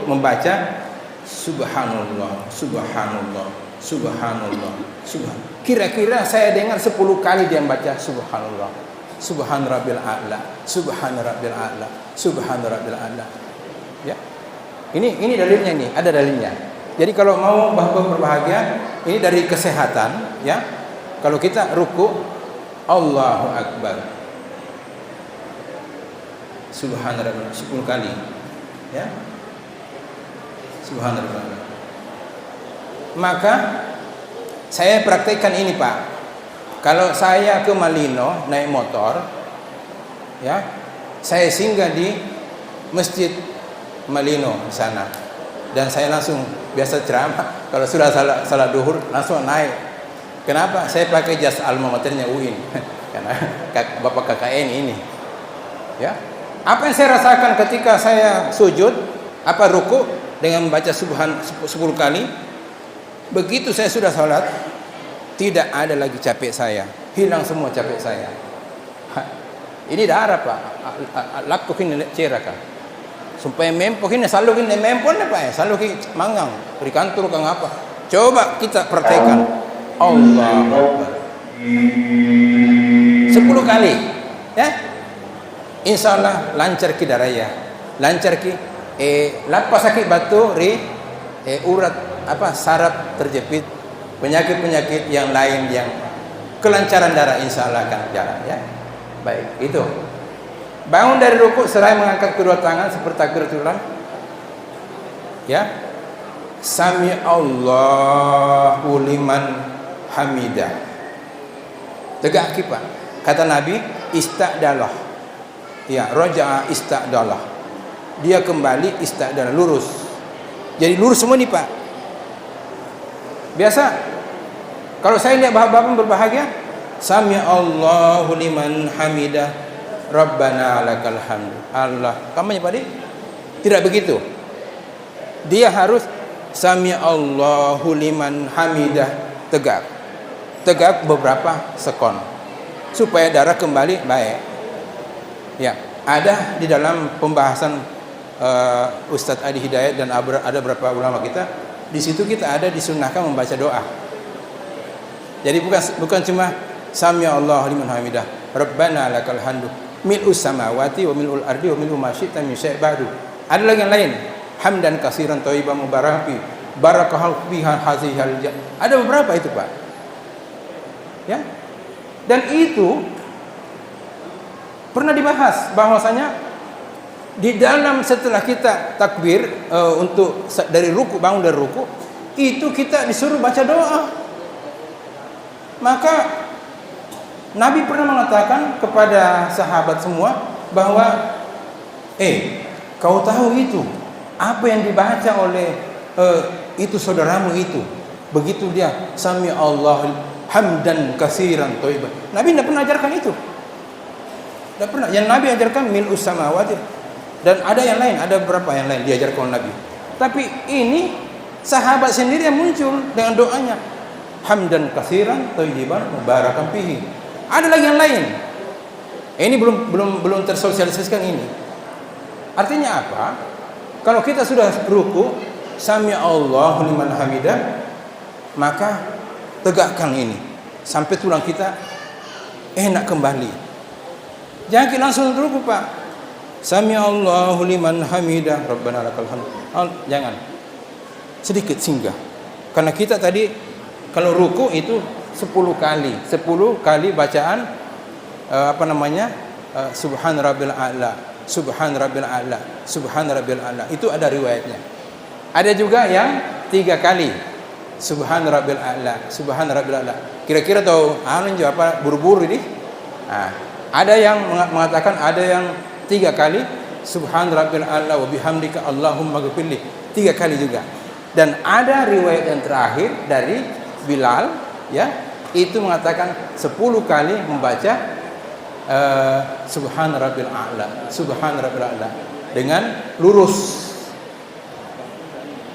membaca subhanallah, subhanallah, subhanallah, subhanallah. Kira-kira saya dengar 10 kali dia membaca subhanallah, subhan rabbil a'la, subhan rabbil a'la, subhan rabbil a'la. Ya. Ini dalilnya nih, ada dalilnya. Jadi kalau mau bahagia berbahagia, ini dari kesehatan, ya. Kalau kita ruku, Allahu Akbar, subhanallah 10 kali, ya. Subhanallah. Maka saya praktekkan ini, Pak. Kalau saya ke Malino naik motor, ya, saya singgah di Masjid Malino di sana, dan saya langsung biasa ceramah. Kalau sudah salat duhur langsung naik. Kenapa? Saya pakai jas alma maternya UIN, karena bapak KKN ini. Ya, apa yang saya rasakan ketika saya sujud, ruku dengan membaca subhan 10 kali, begitu saya sudah salat, tidak ada lagi capek saya, hilang semua capek saya. Ini darah, Pak. Lakukan ceraka. Supaya mempo ini selalu ini mempo apa ya? Selalu ki mangang, di kantor kang apa? Coba kita praktekkan. Allahu Akbar 10 kali, ya. Insyaallah lancar ki daraya. Lancar ki lapas sakit batu urat saraf terjepit, penyakit-penyakit yang lain yang kelancaran darah insyaallah akan jalan, ya. Baik, itu. Bangun dari rukuk seraya mengangkat kedua tangan seperti takbiratul ihram. Ya. Sami Allahu liman hamidah. Tegak Pak. Kata Nabi, ista'dalah. Ya, raja'a ista'dalah. Dia kembali ista'dalah, lurus. Jadi lurus semua nih, Pak. Biasa kalau saya lihat bapak-bapak berbahagia, sami Allahu liman hamidah, Rabbana lakal hamd. Allah, kamu Pak? Tidak begitu. Dia harus sami Allahu liman hamidah, tegak. Tegak beberapa sekon supaya darah kembali baik. Ya, ada di dalam pembahasan Ustadz Adi Hidayat dan ada beberapa ulama kita. Di situ kita ada disunnahkan membaca doa. Jadi bukan cuma sami Allahu liman hamidah, Rabbana lakal hamdu, mil'us samawati wa mil'ul ardi wa mil'u ma syi'ta min syai' ba'du. Ada lagi yang lain, hamdan katsiran thayyiban mubarakan barakahal fiha hazihal. Ada beberapa itu, Pak. Ya. Dan itu pernah dibahas bahwasanya di dalam setelah kita takbir untuk dari ruku, bangun dari ruku, itu kita disuruh baca doa. Maka Nabi pernah mengatakan kepada sahabat semua bahwa kau tahu itu apa yang dibaca oleh itu saudaramu itu. Begitu dia sami Allah hamdan katsiran thayyiban. Nabi tidak pernah ajarkan itu. Tidak pernah. Yang Nabi ajarkan mil'us samawati. Dan ada yang lain, ada beberapa yang lain diajarkan oleh Nabi. Tapi ini sahabat sendiri yang muncul dengan doanya hamdan katsiran thayyiban mubarakan fihi. Ada lagi yang lain. Ini belum tersosialisasikan ini. Artinya apa? Kalau kita sudah ruku, sami Allahu liman hamidah, maka tegakkan ini sampai tulang kita enak kembali. Jangan kita langsung ruku, Pak. Sami Allahu liman hamidah, Rabbana lakal hamd. Jangan. Sedikit singgah. Karena kita tadi kalau ruku itu 10 kali bacaan subhan rabbil a'la, subhan rabbil a'la, subhan rabbil a'la. Itu ada riwayatnya. Ada juga yang 3 kali subhan rabbil a'la, subhan rabbil a'la. Kira-kira tahu apa buru-buru ini? Ada yang mengatakan ada yang 3 kali subhan rabbil a'la wa bihamdika Allahumma ghfirli, 3 kali juga. Dan ada riwayat yang terakhir dari Bilal, ya, itu mengatakan 10 kali membaca subhan rabbil a'la, subhan rabbil a'la. dengan lurus.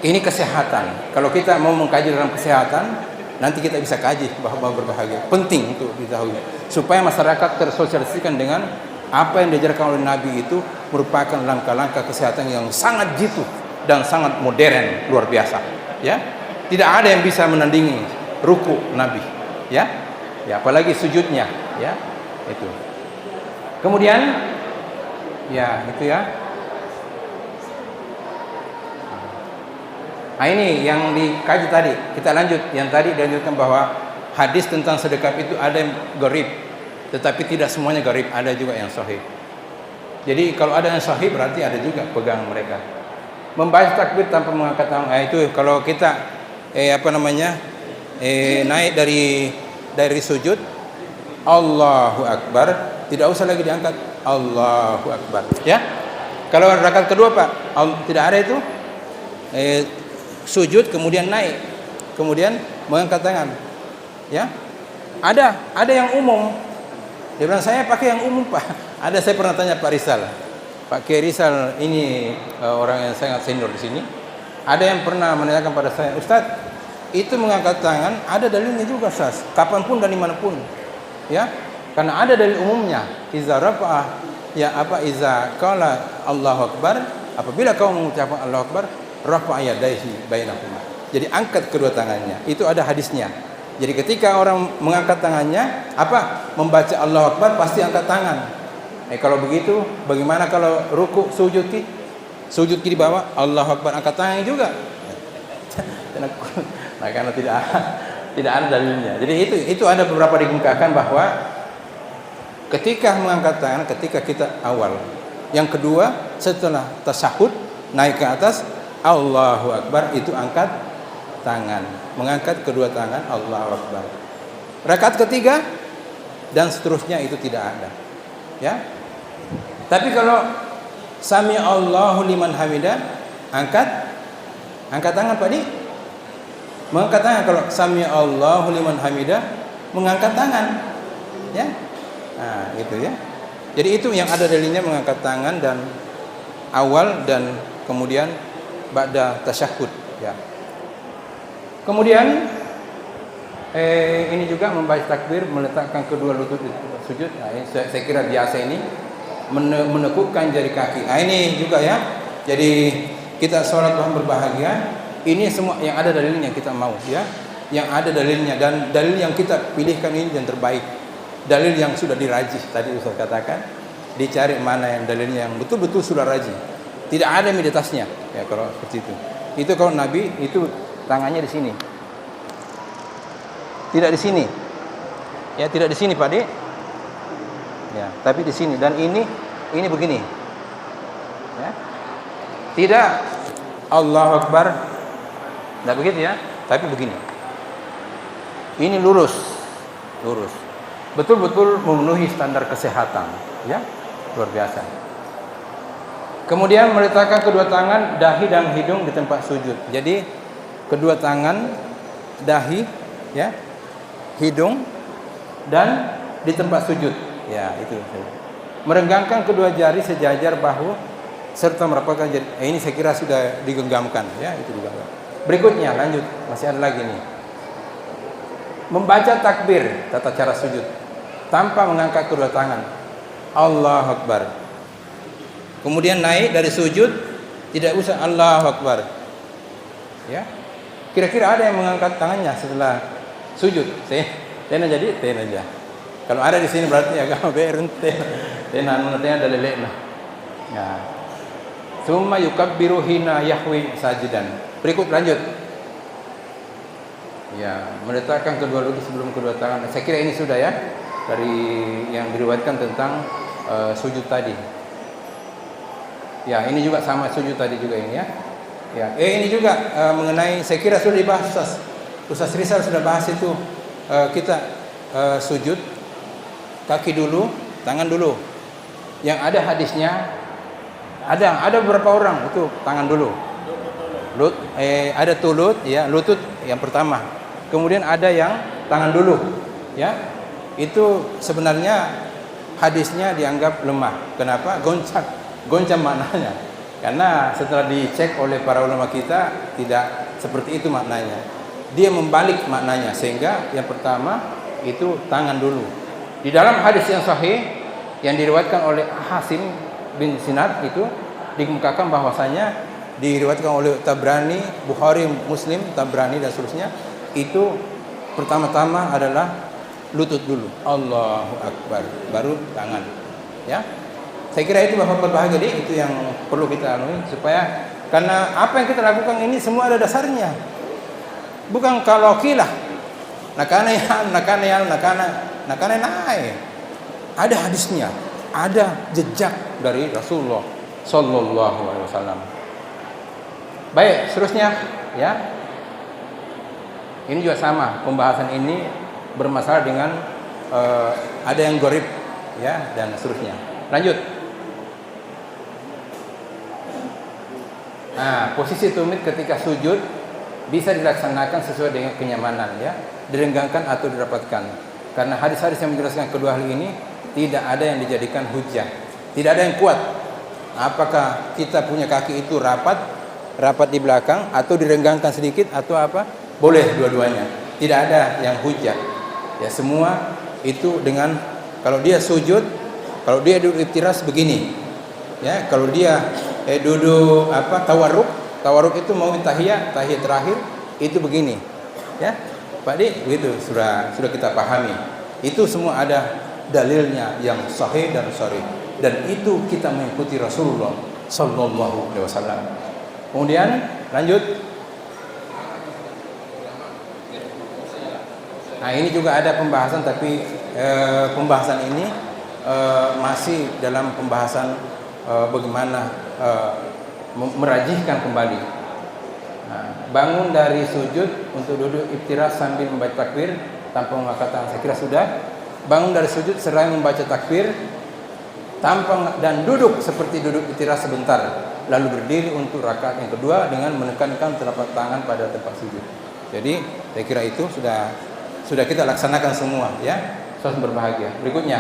Ini kesehatan. Kalau kita mau mengkaji dalam kesehatan, nanti kita bisa kaji bahwa berbahagia. Penting untuk diketahui supaya masyarakat tersosialisasikan dengan apa yang diajarkan oleh Nabi itu merupakan langkah-langkah kesehatan yang sangat jitu dan sangat modern, luar biasa. Ya, tidak ada yang bisa menandingi ruku Nabi. Ya, apalagi sujudnya. Ya, itu. Kemudian, ya itu ya. Nah ini yang dikaji tadi. Kita lanjut. Yang tadi dilanjutkan bahwa hadis tentang sedekah itu ada yang gharib, tetapi tidak semuanya gharib, ada juga yang sahih. Jadi kalau ada yang sahih berarti ada juga pegang mereka. Membaca takbir tanpa mengangkat tangan, itu kalau kita naik dari sujud, Allahu Akbar, tidak usah lagi diangkat, Allahu Akbar. Ya. Kalau rakaat kedua Pak, tidak ada itu. Sujud kemudian naik, kemudian mengangkat tangan. Ya. Ada yang umum. Dia bilang saya pakai yang umum Pak. Saya pernah tanya Pak Rizal. Pak Kiai Rizal ini orang yang sangat senior di sini. Ada yang pernah menanyakan pada saya, Ustadz, itu mengangkat tangan ada dalilnya juga Ustaz, kapanpun dan dimanapun. Ya. Karena ada dalil umumnya. Iza rafa'ah iza qala Allahu Akbar, apabila kau mengucapkan Allahu Akbar, rafa'a yadayhi bainahuma. Jadi angkat kedua tangannya. Itu ada hadisnya. Jadi ketika orang mengangkat tangannya, membaca Allahu Akbar pasti angkat tangan. Kalau begitu, bagaimana kalau ruku, sujud di bawah, Allahu Akbar angkat tangan juga? Nah, karena tidak ada dalilnya. Jadi itu ada beberapa dikemukakan bahwa ketika mengangkat tangan, ketika kita awal, yang kedua setelah tasyahud naik ke atas, Allahu Akbar, itu angkat tangan, mengangkat kedua tangan, Allahu Akbar. Rakaat ketiga dan seterusnya itu tidak ada. Ya. Tapi kalau Sami Allahu liman hamidah, angkat tangan Pak Di. Mengangkat tangan kalau Sami Allahu liman hamidah, mengangkat tangan. Ya. Nah, gitu ya. Jadi itu yang ada dalilnya, mengangkat tangan dan awal dan kemudian ba'da tasyahud, ya. Kemudian ini juga membaca takbir, meletakkan kedua lutut di sujud. Nah, ini saya kira biasa ini menekukkan jari kaki. Nah, ini juga ya. Jadi kita sholat Tuhan berbahagia. Ini semua yang ada dalilnya kita mau, ya. Yang ada dalilnya dan dalil yang kita pilihkan ini yang terbaik. Dalil yang sudah dirajih tadi Ustaz katakan, dicari mana yang dalilnya yang betul-betul sudah rajih. Tidak ada di atasnya, ya kalau seperti itu. Itu kalau Nabi itu tangannya di sini, tidak di sini, ya tidak di sini Pak De, ya tapi di sini dan ini begini, ya tidak Allahu Akbar, tidak begitu ya, tapi begini. Ini lurus, betul-betul memenuhi standar kesehatan, ya luar biasa. Kemudian meletakkan kedua tangan, dahi dan hidung di tempat sujud. Jadi kedua tangan, dahi, ya, hidung dan di tempat sujud. Ya, itu. Merenggangkan kedua jari sejajar bahu serta merapatkan jari. Ini saya kira sudah digenggamkan, ya, itu digenggam. Berikutnya lanjut, masih ada lagi nih. Membaca takbir, tata cara sujud tanpa mengangkat kedua tangan. Allahu Akbar. Kemudian naik dari sujud, tidak usah Allahu Akbar. Ya. Kira-kira ada yang mengangkat tangannya setelah sujud? Tena jadi tena aja. Kalau ada di sini berarti agama berun tena ada lelek lah. Ya. Summa yukabbiru hina yahwi sajidan. Berikut lanjut. Ya, meletakkan kedua lutut sebelum kedua tangan. Saya kira ini sudah ya dari yang diriwayatkan tentang sujud tadi. Ya, ini juga sama sujud tadi juga ini ya. Ya, ini juga mengenai, saya kira sudah dibahas Ustaz Rizal sudah bahas itu. Kita sujud kaki dulu, tangan dulu. Yang ada hadisnya, ada beberapa orang itu tangan dulu. Ada tulut, ya lutut yang pertama. Kemudian ada yang tangan dulu, ya. Itu sebenarnya hadisnya dianggap lemah. Kenapa? Goncang maknanya. Karena setelah dicek oleh para ulama kita tidak seperti itu maknanya. Dia membalik maknanya, sehingga yang pertama itu tangan dulu. Di dalam hadis yang sahih yang diriwayatkan oleh Hasim bin Sinat itu dikemukakan bahwasanya diriwayatkan oleh Tabrani, Bukhari, Muslim, Tabrani dan seterusnya, itu pertama-tama adalah lutut dulu, Allahu Akbar, baru tangan. Ya, saya kira itu Bapak berbahagia, itu yang perlu kita alami supaya, karena apa yang kita lakukan ini semua ada dasarnya, bukan kalau kilah, nakana naik, ada hadisnya, ada jejak dari Rasulullah Sallallahu Alaihi Wasallam. Baik, seterusnya ya. Ini juga sama, pembahasan ini bermasalah dengan ada yang gorib ya dan seterusnya. Lanjut. Nah, posisi tumit ketika sujud bisa dilaksanakan sesuai dengan kenyamanan ya, direnggangkan atau dirapatkan. Karena hadis-hadis yang menjelaskan kedua hal ini tidak ada yang dijadikan hujah, tidak ada yang kuat. Apakah kita punya kaki itu rapat di belakang atau direnggangkan sedikit atau apa? Boleh dua-duanya. Tidak ada yang hujah. Ya, semua itu dengan kalau dia sujud, kalau dia duduk iftiras begini. Ya, kalau dia duduk tawarruk itu mau tahiyat terakhir itu begini. Ya. Pak Di, begitu sudah kita pahami. Itu semua ada dalilnya yang sahih dan sharih. Dan itu kita mengikuti Rasulullah Sallallahu Alaihi Wasallam. Kemudian lanjut. Nah, ini juga ada pembahasan, tapi pembahasan ini masih dalam pembahasan bagaimana merajihkan kembali. Nah, bangun dari sujud untuk duduk iftiras sambil membaca takbir tanpa mengangkat tangan. Saya kira sudah. Bangun dari sujud seraya membaca takbir tanpa dan duduk seperti duduk iftiras sebentar, lalu berdiri untuk rakaat yang kedua dengan menekankan telapak tangan pada tempat sujud. Jadi saya kira itu sudah kita laksanakan semua ya. Saudara berbahagia. Berikutnya.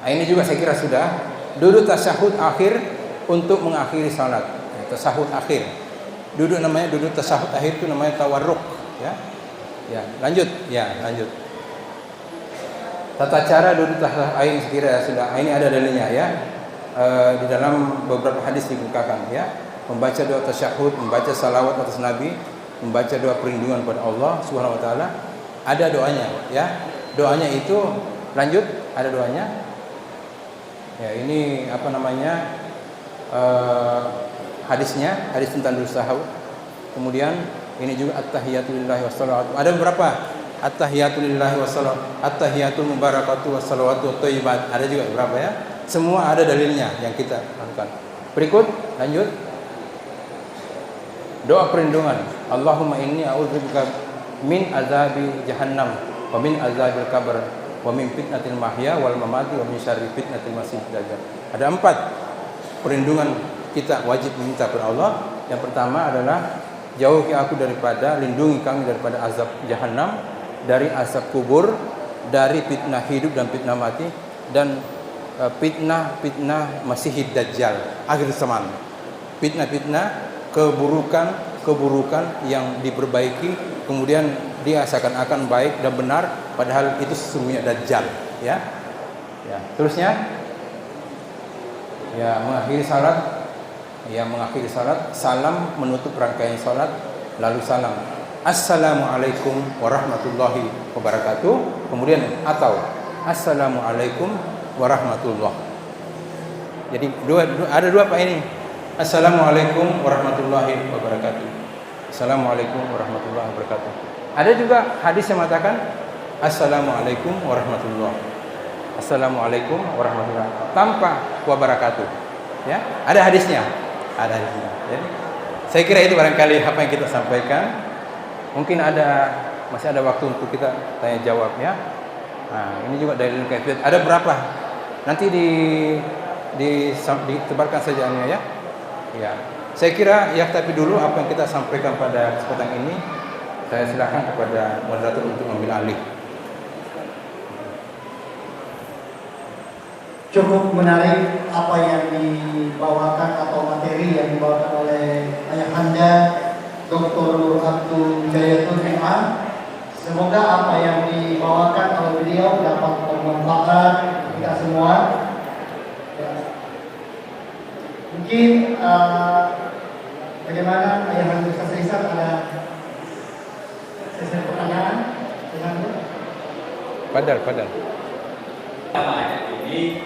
Nah, ini juga saya kira sudah duduk tasyahud akhir untuk mengakhiri salat. Tasyahud akhir. Duduk namanya duduk tasyahud akhir itu namanya tawarruk ya. Ya, lanjut. Tata cara duduk tasyahud akhir sekira sudah. Ini ada dalilnya ya. Di dalam beberapa hadis dikemukakan ya. Membaca doa tasyahud, membaca salawat atas Nabi, membaca doa perlindungan kepada Allah Subhanahu wa taala. Ada doanya ya. Doanya itu lanjut, ada doanya. Ya, ini apa namanya? Hadisnya, hadis tentang duduk tasyahud. Kemudian ini juga at-tahiyatulillahi wassalawatu. Ada beberapa? At-tahiyatulillahi wassalawatu, at-tahiyatul mubarakatuh wassalawatu thayyibat. Ada juga beberapa ya. Semua ada dalilnya yang kita lakukan. Berikut, lanjut. Doa perlindungan. Allahumma inni a'udzubika min azabi jahannam wa min azabil qabr wa min fitnatil mahya wal mamati wa min syarri fitnatil masiihid dajjal. Ada 4 perlindungan kita wajib minta kepada Allah. Yang pertama adalah jauhi aku daripada, lindungi kami daripada azab jahannam, dari azab kubur, dari fitnah hidup dan fitnah mati, dan fitnah Masiihid Dajjal akhir zaman. Fitnah keburukan yang diperbaiki kemudian dia seakan-akan baik dan benar padahal itu sesungguhnya Dajjal ya. Ya, terusnya ya mengakhiri salat, salam menutup rangkaian salat, lalu salam Assalamualaikum warahmatullahi wabarakatuh, kemudian atau Assalamualaikum warahmatullahi. Jadi ada dua Pak ini. Assalamualaikum warahmatullahi wabarakatuh. Assalamualaikum warahmatullahi wabarakatuh. Ada juga hadis yang mengatakan Assalamualaikum warahmatullahi. Assalamualaikum warahmatullahi tanpa wabarakatuh. Ya, ada hadisnya. Jadi, saya kira itu barangkali apa yang kita sampaikan. Mungkin masih ada waktu untuk kita tanya jawab ya. Nah, ini juga dalil kaifiyat. Ada berapa? Nanti ditebarkan saja ya. Ya. Saya kira ya, tapi dulu apa yang kita sampaikan pada kesempatan ini, saya silakan kepada moderator untuk mengambil alih. cukup menarik apa yang dibawakan atau materi yang dibawakan oleh Ayahanda Dr. Nur Abdul Jayatul Iman. Semoga apa yang dibawakan oleh beliau dapat bermanfaat kita semua. Ya. Mungkin bagaimana Ayahanda Ustaz Isan, ada sesi pertanyaan? Padahal. Ayat ini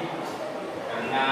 karena